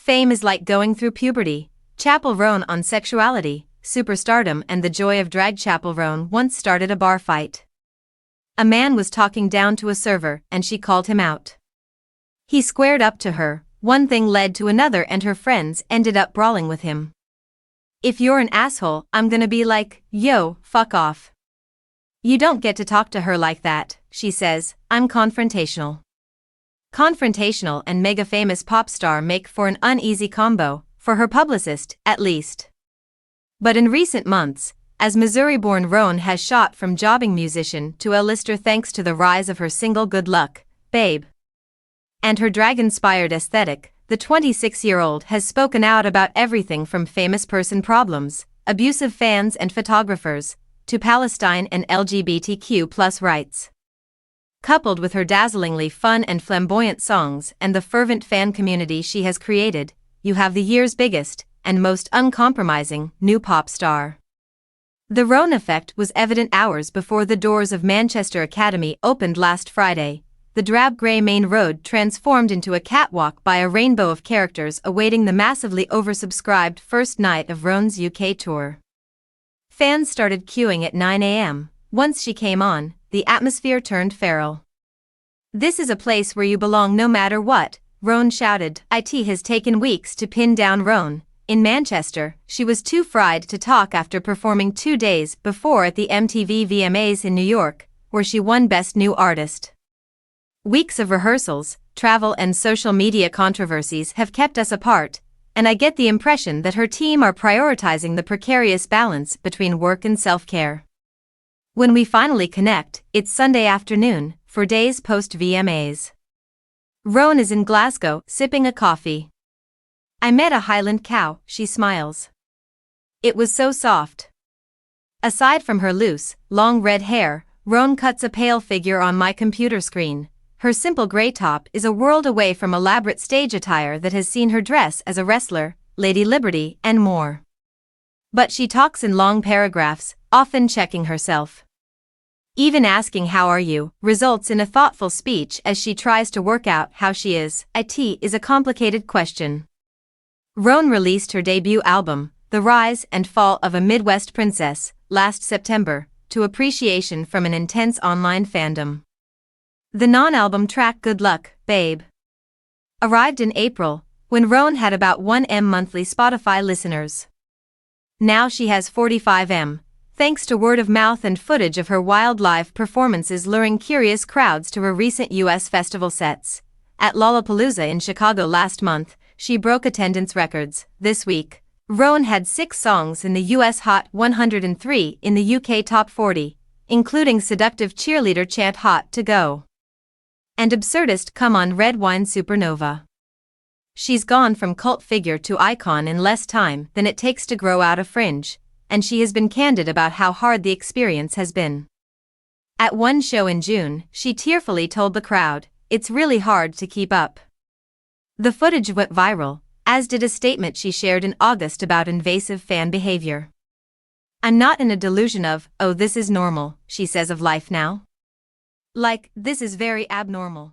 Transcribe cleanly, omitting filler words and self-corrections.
Fame is like going through puberty. Chappell Roan on Sexuality, Superstardom and the Joy of Drag. Chappell Roan once started a bar fight. A man was talking down to a server and she called him out. He squared up to her, one thing led to another and her friends ended up brawling with him. If you're an asshole, I'm gonna be like, yo, fuck off. You don't get to talk to her like that, she says, I'm confrontational. Confrontational and mega famous pop star make for an uneasy combo, for her publicist, at least. But in recent months, as Missouri-born Roan has shot from jobbing musician to A-lister thanks to the rise of her single Good Luck, Babe. And her drag-inspired aesthetic, the 26-year-old has spoken out about everything from famous person problems, abusive fans and photographers, to Palestine and LGBTQ+ rights. Coupled with her dazzlingly fun and flamboyant songs and the fervent fan community she has created, you have the year's biggest and most uncompromising new pop star. The Roan effect was evident hours before the doors of Manchester Academy opened last Friday. The drab grey main road transformed into a catwalk by a rainbow of characters awaiting the massively oversubscribed first night of Roan's UK tour. Fans started queuing at 9 a.m. Once she came on, the atmosphere turned feral. This is a place where you belong no matter what, Roan shouted. It has taken weeks to pin down Roan. In Manchester, she was too fried to talk after performing 2 days before at the MTV VMAs in New York, where she won Best New Artist. Weeks of rehearsals, travel and social media controversies have kept us apart, and I get the impression that her team are prioritizing the precarious balance between work and self-care. When we finally connect, it's Sunday afternoon, 4 days post-VMAs. Roan is in Glasgow, sipping a coffee. I met a Highland cow, she smiles. It was so soft. Aside from her loose, long red hair, Roan cuts a pale figure on my computer screen. Her simple grey top is a world away from elaborate stage attire that has seen her dress as a wrestler, Lady Liberty, and more. But she talks in long paragraphs, often checking herself. Even asking "how are you" results in a thoughtful speech as she tries to work out how she is. It is a complicated question. Roan released her debut album, The Rise and Fall of a Midwest Princess, last September, to appreciation from an intense online fandom. The non-album track Good Luck, Babe arrived in April, when Roan had about 1 million monthly Spotify listeners. Now she has 45 million. Thanks to word of mouth and footage of her wild live performances luring curious crowds to her recent U.S. festival sets. At Lollapalooza in Chicago last month, she broke attendance records. This week, Roan had 6 songs in the U.S. Hot 100 and 3 in the UK Top 40, including seductive cheerleader chant Hot to Go and absurdist Come On Red Wine Supernova. She's gone from cult figure to icon in less time than it takes to grow out a fringe, and she has been candid about how hard the experience has been. At one show in June, she tearfully told the crowd, "It's really hard to keep up." The footage went viral, as did a statement she shared in August about invasive fan behavior. "I'm not in a delusion of, oh, this is normal," she says of life now. Like, this is very abnormal.